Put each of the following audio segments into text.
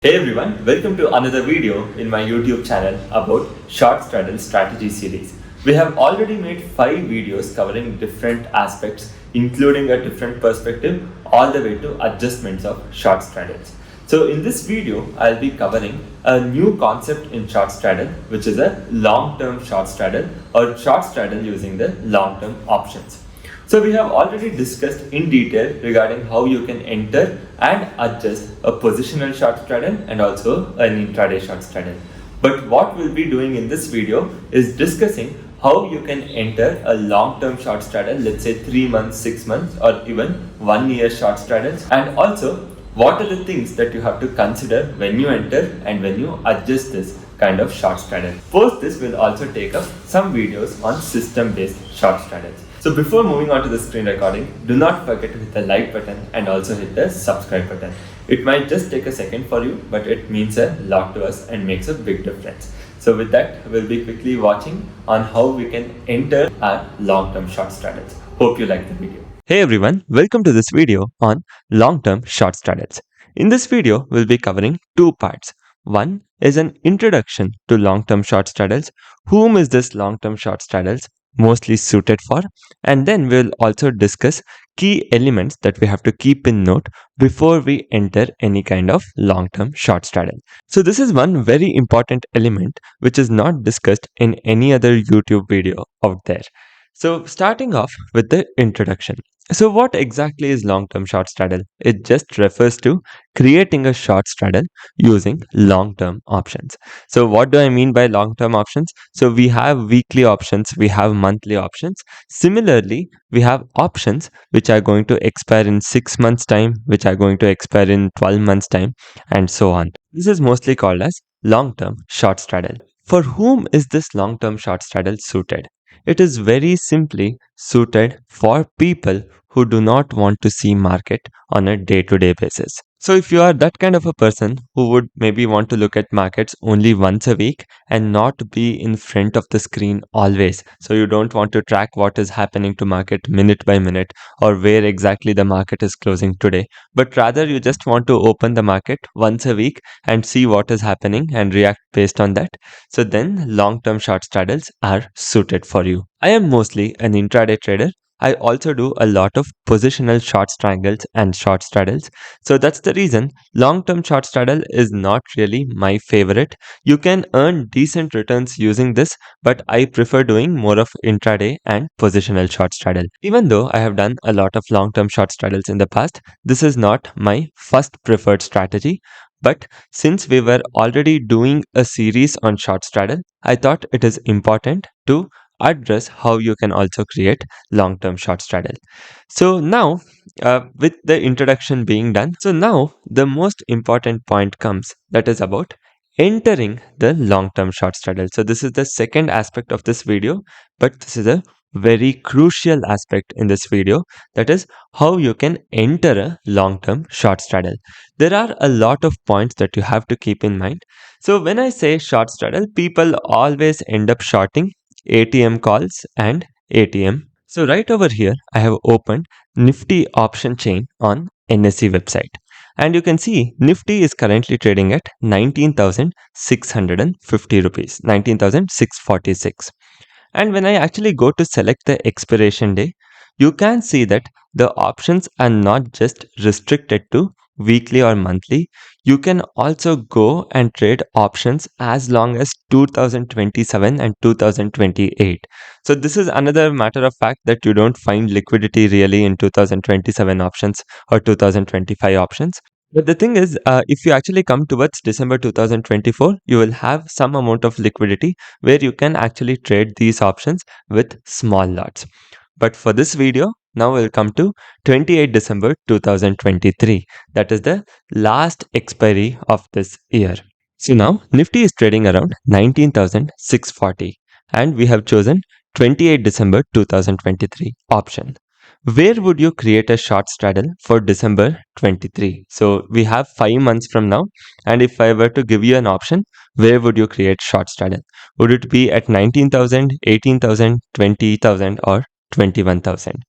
Hey everyone, welcome to another video in my YouTube channel about short straddle strategy series. We have already made 5 videos covering different aspects, including a different perspective all the way to adjustments of short straddles. So in this video, I'll be covering a new concept in short straddle, which is a long-term short straddle or short straddle using the long-term options. So we have already discussed in detail regarding how you can enter and adjust a positional short straddle and also an intraday short straddle. But what we'll be doing in this video is discussing how you can enter a long-term short straddle, let's say 3 months, 6 months or even 1 year short straddles, and also what are the things that you have to consider when you enter and when you adjust this kind of short straddle. Post this, we'll also take up some videos on system-based short straddles. So before moving on to the screen recording, do not forget to hit the like button and also hit the subscribe button. It might just take a second for you, but it means a lot to us and makes a big difference. So with that, we'll be quickly watching on how we can enter our long-term short straddles. Hope you like the video. Hey everyone, welcome to this video on long-term short straddles. In this video, we'll be covering 2 parts. One is an introduction to long-term short straddles. Whom is this long-term short straddles mostly suited for? And then we'll also discuss key elements that we have to keep in note before we enter any kind of long-term short straddle. So this is one very important element which is not discussed in any other YouTube video out there. So starting off with the introduction. So what exactly is long-term short straddle? It just refers to creating a short straddle using long-term options. So what do I mean by long-term options? So we have weekly options, we have monthly options. Similarly, we have options which are going to expire in 6 months time, which are going to expire in 12 months time, and so on. This is mostly called as long-term short straddle. For whom is this long-term short straddle suited? It is very simply suited for people who do not want to see market on a day-to-day basis. So if you are that kind of a person who would maybe want to look at markets only once a week and not be in front of the screen always, so you don't want to track what is happening to market minute by minute or where exactly the market is closing today, but rather you just want to open the market once a week and see what is happening and react based on that, so then long-term short straddles are suited for you. I am mostly an intraday trader. I also do a lot of positional short strangles and short straddles. So that's the reason long-term short straddle is not really my favorite. You can earn decent returns using this, but I prefer doing more of intraday and positional short straddle. Even though I have done a lot of long-term short straddles in the past, this is not my first preferred strategy. But since we were already doing a series on short straddle, I thought it is important to address how you can also create long-term short straddle. So now with the introduction being done, so now the most important point comes, that is about entering the long-term short straddle. So this is the second aspect of this video, but this is a very crucial aspect in this video, that is how you can enter a long-term short straddle. There are a lot of points that you have to keep in mind. So when I say short straddle, people always end up shorting ATM calls and ATM. So right over here, I have opened Nifty option chain on NSE website. And you can see Nifty is currently trading at 19,650 rupees, 19,646. And when I actually go to select the expiration day, you can see that the options are not just restricted to weekly or monthly. You can also go and trade options as long as 2027 and 2028. So this is another matter of fact that you don't find liquidity really in 2027 options or 2025 options. But the thing is, if you actually come towards December 2024, you will have some amount of liquidity where you can actually trade these options with small lots. But for this video, now we'll come to 28 December 2023. That is the last expiry of this year. So now Nifty is trading around 19,640 and we have chosen 28 December 2023 option. Where would you create a short straddle for December 23? So we have 5 months from now, and if I were to give you an option, where would you create short straddle? Would it be at 19,000, 18,000, 20,000 or 21,000?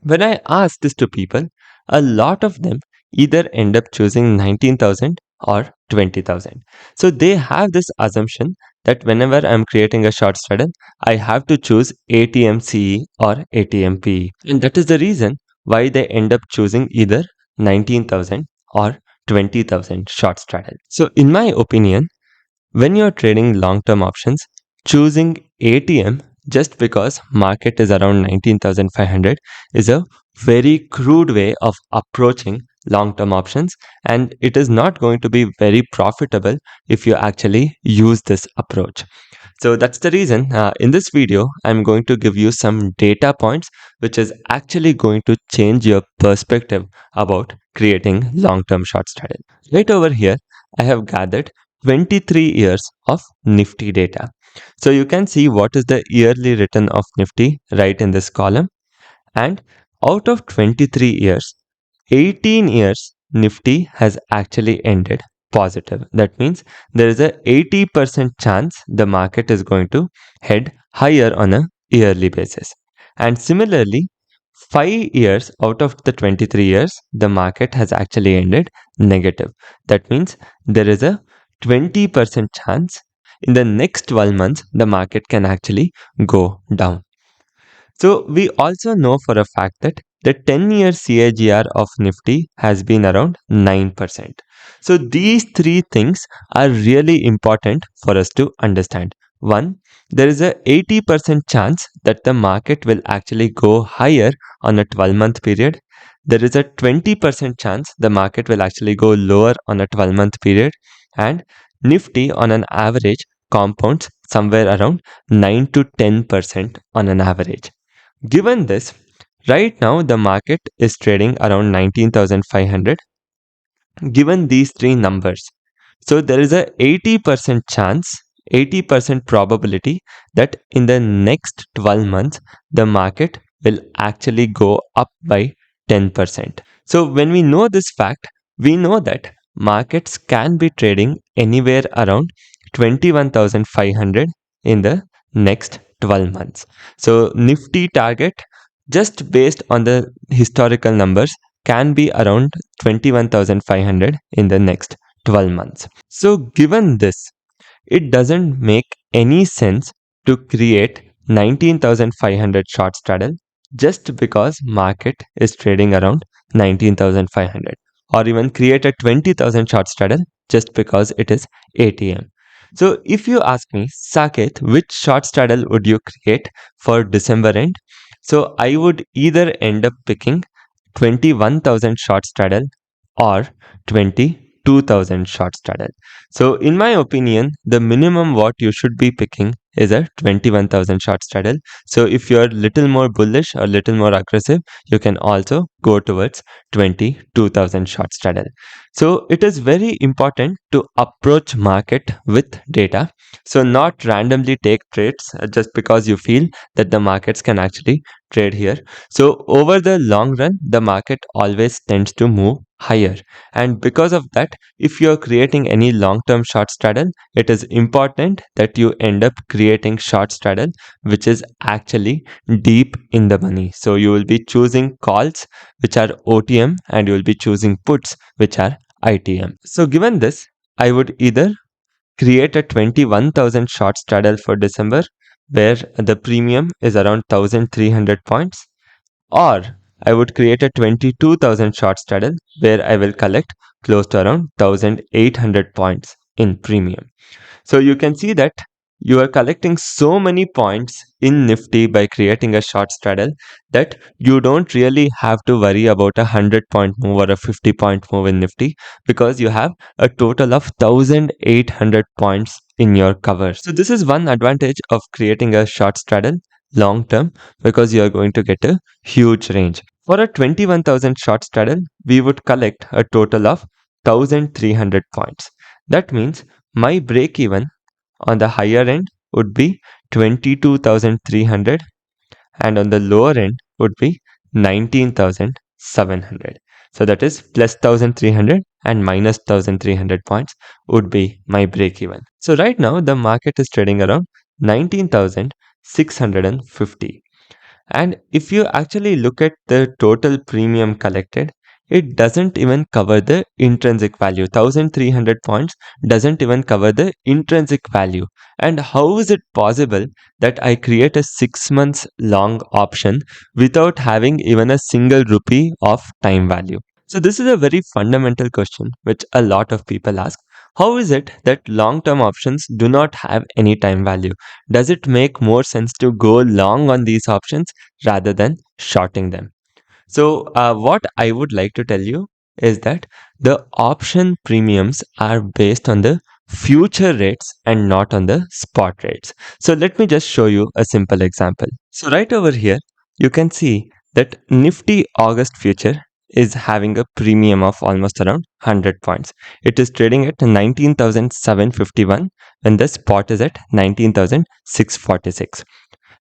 When I ask this to people, a lot of them either end up choosing 19,000 or 20,000. So they have this assumption that whenever I'm creating a short straddle, I have to choose ATM CE or ATM PE. And that is the reason why they end up choosing either 19,000 or 20,000 short straddle. So in my opinion, when you're trading long-term options, choosing ATM just because market is around 19,500 is a very crude way of approaching long-term options, and it is not going to be very profitable if you actually use this approach. So that's the reason in this video, I'm going to give you some data points which is actually going to change your perspective about creating long-term short strategy. Right over here, I have gathered 23 years of Nifty data. So you can see what is the yearly return of Nifty right in this column. And out of 23 years, 18 years Nifty has actually ended positive. That means there is a 80% chance the market is going to head higher on a yearly basis. And similarly, 5 years out of the 23 years, the market has actually ended negative. That means there is a 20% chance in the next 12 months the market can actually go down. So we also know for a fact that the 10-year CAGR of Nifty has been around 9%. So these three things are really important for us to understand. One, there is a 80% chance that the market will actually go higher on a 12-month period. There is a 20% chance the market will actually go lower on a 12-month period. And Nifty on an average compounds somewhere around 9 to 10% on an average. Given this, right now the market is trading around 19,500. Given these three numbers, so there is a 80% chance, 80% probability that in the next 12 months the market will actually go up by 10%. So when we know this fact, we know that markets can be trading anywhere around 21,500 in the next 12 months. So Nifty target, just based on the historical numbers, can be around 21,500 in the next 12 months. So given this, it doesn't make any sense to create 19,500 short straddle just because market is trading around 19,500, or even create a 20,000 short straddle just because it is ATM. So if you ask me, Saket, which short straddle would you create for December end? So I would either end up picking 21,000 short straddle or 22,000 short straddle. So in my opinion, the minimum what you should be picking is a 21,000 short straddle. So if you're little more bullish or little more aggressive, you can also go towards 22,000 short straddle. So it is very important to approach market with data. So not randomly take trades just because you feel that the markets can actually trade here. So over the long run, the market always tends to move higher. And because of that, if you're creating any long-term short straddle, it is important that you end up creating short straddle which is actually deep in the money. So you will be choosing calls which are OTM and you will be choosing puts which are ITM. So given this, I would either create a 21,000 short straddle for December where the premium is around 1,300 points, or I would create a 22,000 short straddle where I will collect close to around 1,800 points in premium. So you can see that you are collecting so many points in Nifty by creating a short straddle that you don't really have to worry about a 100-point move or a 50-point move in Nifty, because you have a total of 1,800 points in your cover. So this is one advantage of creating a short straddle long term, because you are going to get a huge range. For a 21,000 short straddle, we would collect a total of 1,300 points. That means my break even on the higher end would be 22,300 and on the lower end would be 19,700. So that is plus 1,300 and minus 1,300 points would be my break even. So right now the market is trading around 19,650. And if you actually look at the total premium collected, it doesn't even cover the intrinsic value. 1300 points doesn't even cover the intrinsic value. And how is it possible that I create a 6 months long option without having even a single rupee of time value? So this is a very fundamental question which a lot of people ask. How is it that long term options do not have any time value? Does it make more sense to go long on these options rather than shorting them? So, what I would like to tell you is that the option premiums are based on the future rates and not on the spot rates. So, let me just show you a simple example. So, right over here, you can see that Nifty August future is having a premium of almost around 100 points. It is trading at 19,751 when the spot is at 19,646.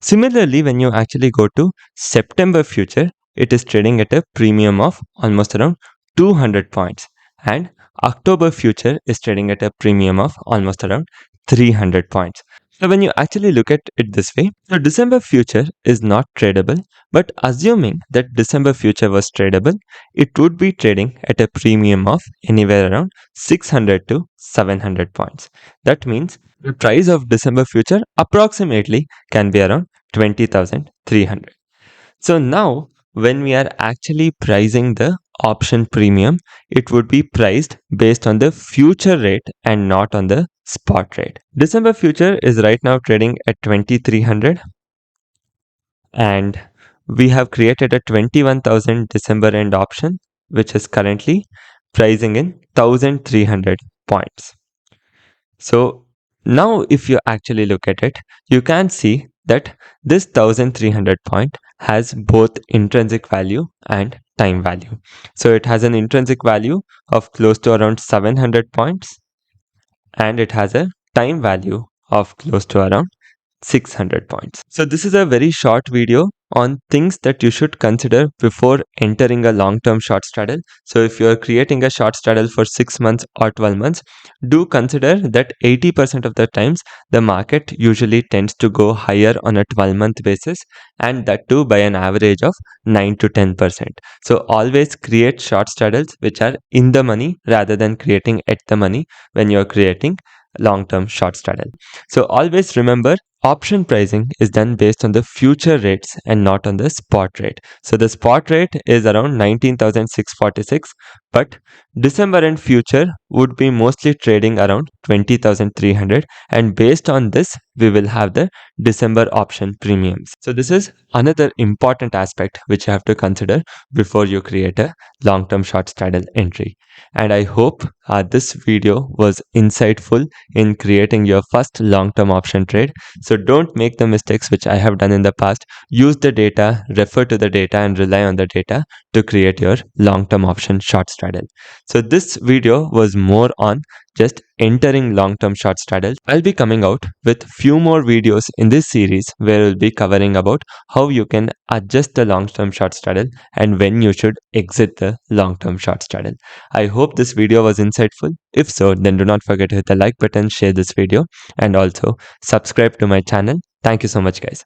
Similarly, when you actually go to September future, it is trading at a premium of almost around 200 points. And October future is trading at a premium of almost around 300 points. So when you actually look at it this way, the December future is not tradable, but assuming that December future was tradable, it would be trading at a premium of anywhere around 600 to 700 points. That means the price of December future approximately can be around 20,300. So now when we are actually pricing the option premium, it would be priced based on the future rate and not on the spot rate. December future is right now trading at 2300, and we have created a 21,000 December end option which is currently pricing in 1300 points. So now if you actually look at it, you can see that this 1300 point has both intrinsic value and time value. So it has an intrinsic value of close to around 700 points, and it has a time value of close to around 600 points. So this is a very short video on things that you should consider before entering a long-term short straddle. So if you are creating a short straddle for 6 months or 12 months, do consider that 80% of the times the market usually tends to go higher on a 12-month basis, and that too by an average of 9 to 10%. So always create short straddles which are in the money rather than creating at the money when you are creating long-term short straddle. So always remember, option pricing is done based on the future rates and not on the spot rate. So the spot rate is around 19,646, but December and future would be mostly trading around 20,300, and based on this we will have the December option premiums. So this is another important aspect which you have to consider before you create a long-term short straddle entry. And I hope this video was insightful in creating your first long-term option trade. So don't make the mistakes which I have done in the past. Use the data, refer to the data, and rely on the data to create your long-term option short straddle. So this video was more on just entering long-term short straddles. I'll be coming out with few more videos in this series where we'll be covering about how you can adjust the long-term short straddle and when you should exit the long-term short straddle. I hope this video was insightful. If so, then do not forget to hit the like button, share this video, and also subscribe to my channel. Thank you so much, guys.